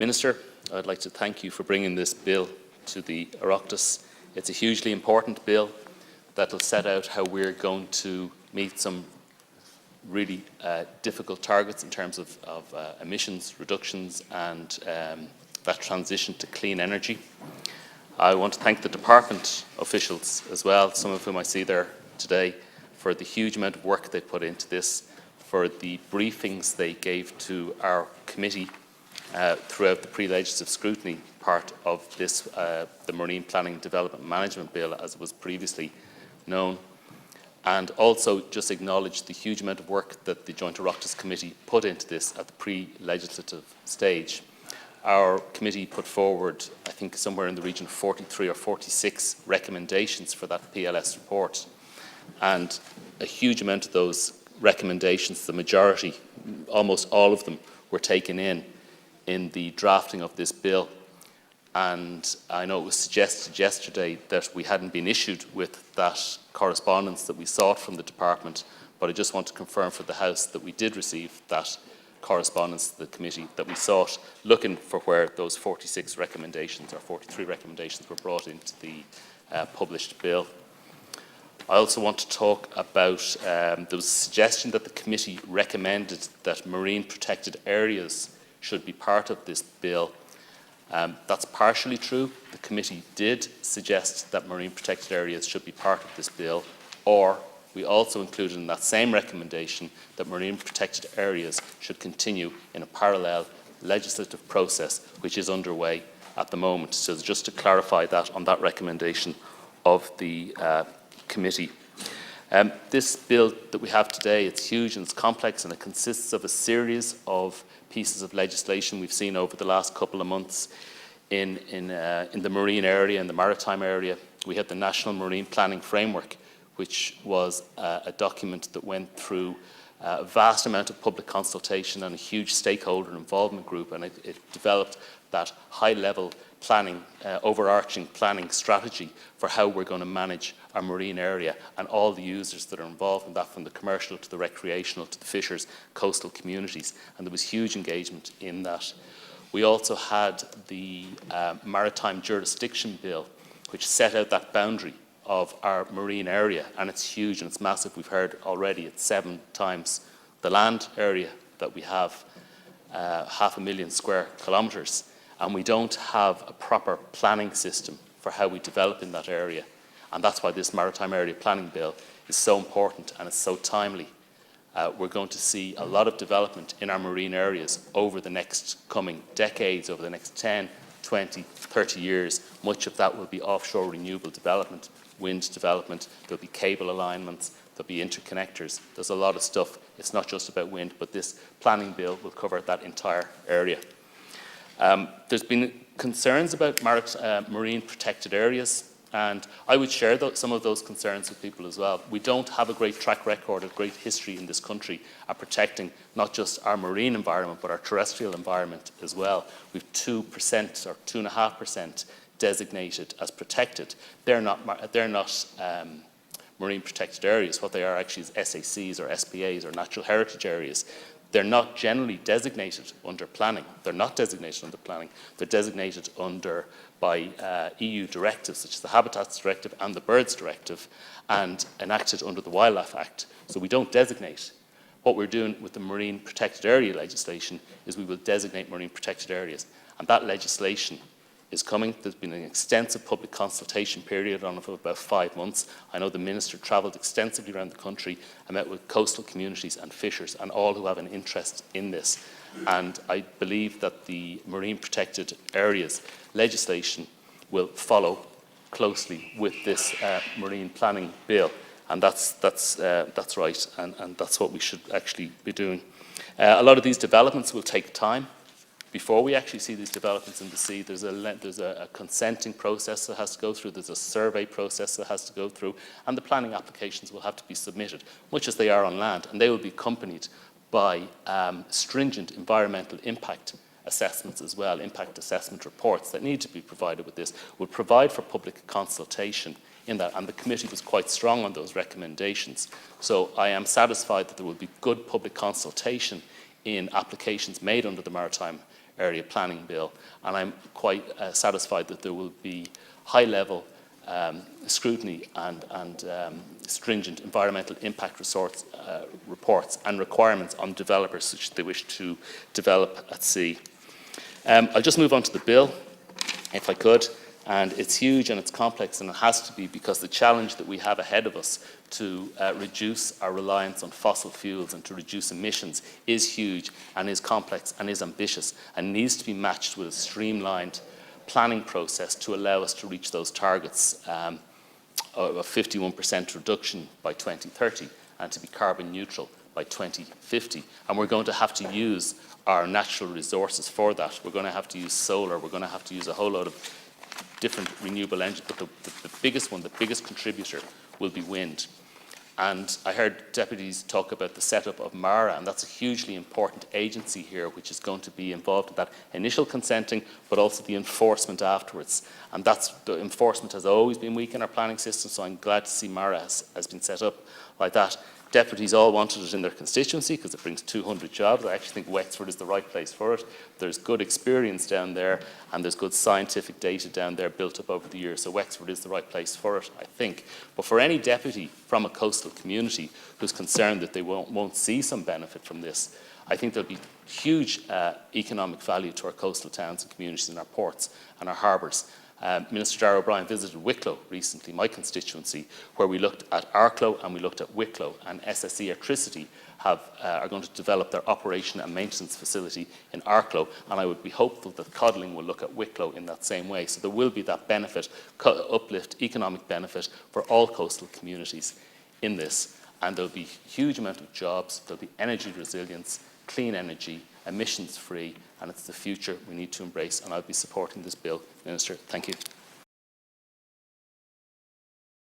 Minister, I'd like to thank you for bringing this bill to the Oireachtas. It's a hugely important bill that will set out how we're going to meet some really difficult targets in terms of emissions reductions and that transition to clean energy. I want to thank the department officials as well, some of whom I see there today, for the huge amount of work they put into this, for the briefings they gave to our committee throughout the pre-legislative scrutiny part of this, the Marine Planning Development Management Bill, as it was previously known, and also just acknowledge the huge amount of work that the Joint Oireachtas Committee put into this at the pre-legislative stage. Our committee put forward, I think, somewhere in the region of 43 or 46 recommendations for that PLS report, and a huge amount of those recommendations, the majority, almost all of them, were taken in the drafting of this bill. And I know it was suggested yesterday that we hadn't been issued with that correspondence that we sought from the department, but I just want to confirm for the House that we did receive that correspondence to the committee that we sought, looking for where those 46 recommendations or 43 recommendations were brought into the published bill. I also want to talk about, there was a suggestion that the committee recommended that marine protected areas should be part of this bill. That's partially true. The committee did suggest that marine protected areas should be part of this bill, or we also included in that same recommendation that marine protected areas should continue in a parallel legislative process which is underway at the moment. So just to clarify that on that recommendation of the committee. This bill that we have today, it's huge and it's complex, and it consists of a series of pieces of legislation we've seen over the last couple of months in the marine area, in the maritime area. We had the National Marine Planning Framework, which was a document that went through a vast amount of public consultation and a huge stakeholder involvement group, and it developed that high-level planning, overarching planning strategy for how we're going to manage our marine area and all the users that are involved in that, from the commercial to the recreational to the fishers, coastal communities, and there was huge engagement in that. We also had the Maritime Jurisdiction Bill, which set out that boundary of our marine area, and it's huge and it's massive. We've heard already it's 7 times the land area that we have, 500,000 square kilometres, and we don't have a proper planning system for how we develop in that area. And that's why this Maritime Area Planning Bill is so important and it's so timely. We're going to see a lot of development in our marine areas over the next coming decades, over the next 10, 20, 30 years. Much of that will be offshore renewable development, wind development, there'll be cable alignments, there'll be interconnectors. There's a lot of stuff. It's not just about wind, but this planning bill will cover that entire area. There's been concerns about marine protected areas, and I would share some of those concerns with people as well. We don't have a great track record, a great history in this country at protecting not just our marine environment, but our terrestrial environment as well. We've 2% or 2.5% designated as protected. They're not marine protected areas. What they are actually is SACs or SPAs or natural heritage areas. They're not generally designated under planning. They're not designated under planning. They're designated by EU directives, such as the Habitats Directive and the Birds Directive, and enacted under the Wildlife Act. So we don't designate. What we're doing with the marine protected area legislation is we will designate marine protected areas. And that legislation is coming. There's been an extensive public consultation period on it for about 5 months. I know the Minister travelled extensively around the country and met with coastal communities and fishers and all who have an interest in this. And I believe that the marine protected areas legislation will follow closely with this marine planning bill. And that's right, and that's what we should actually be doing. A lot of these developments will take time. Before we actually see these developments in the sea, there's a consenting process that has to go through, there's a survey process that has to go through, and the planning applications will have to be submitted, much as they are on land, and they will be accompanied by stringent environmental impact assessments as well, impact assessment reports that need to be provided with this. Will provide for public consultation in that, and the committee was quite strong on those recommendations. So I am satisfied that there will be good public consultation in applications made under the Maritime area planning bill, and I'm quite satisfied that there will be high-level scrutiny and stringent environmental impact reports and requirements on developers which they wish to develop at sea. I'll just move on to the bill, if I could. And it's huge and it's complex, and it has to be, because the challenge that we have ahead of us to reduce our reliance on fossil fuels and to reduce emissions is huge and is complex and is ambitious, and needs to be matched with a streamlined planning process to allow us to reach those targets of 51% reduction by 2030 and to be carbon neutral by 2050. And we're going to have to use our natural resources for that. We're going to have to use solar, we're going to have to use a whole lot of different renewable energy, but the biggest one, the biggest contributor, will be wind. And I heard deputies talk about the setup of MARA, and that's a hugely important agency here, which is going to be involved in that initial consenting, but also the enforcement afterwards. And the enforcement has always been weak in our planning system, so I'm glad to see MARA has been set up like that. Deputies all wanted it in their constituency because it brings 200 jobs. I actually think Wexford is the right place for it. There's good experience down there, and there's good scientific data down there built up over the years. So Wexford is the right place for it, I think. But for any deputy from a coastal community who's concerned that they won't see some benefit from this, I think there'll be huge economic value to our coastal towns and communities and our ports and our harbours. Minister Darragh O'Brien visited Wicklow recently, my constituency, where we looked at Arklow and we looked at Wicklow, and SSE Electricity are going to develop their operation and maintenance facility in Arklow, and I would be hopeful that Codling will look at Wicklow in that same way. So there will be that benefit, uplift, economic benefit for all coastal communities in this, and there'll be a huge amount of jobs, there'll be energy resilience, clean energy, emissions free, and it's the future we need to embrace, and I'll be supporting this bill. Minister, thank you.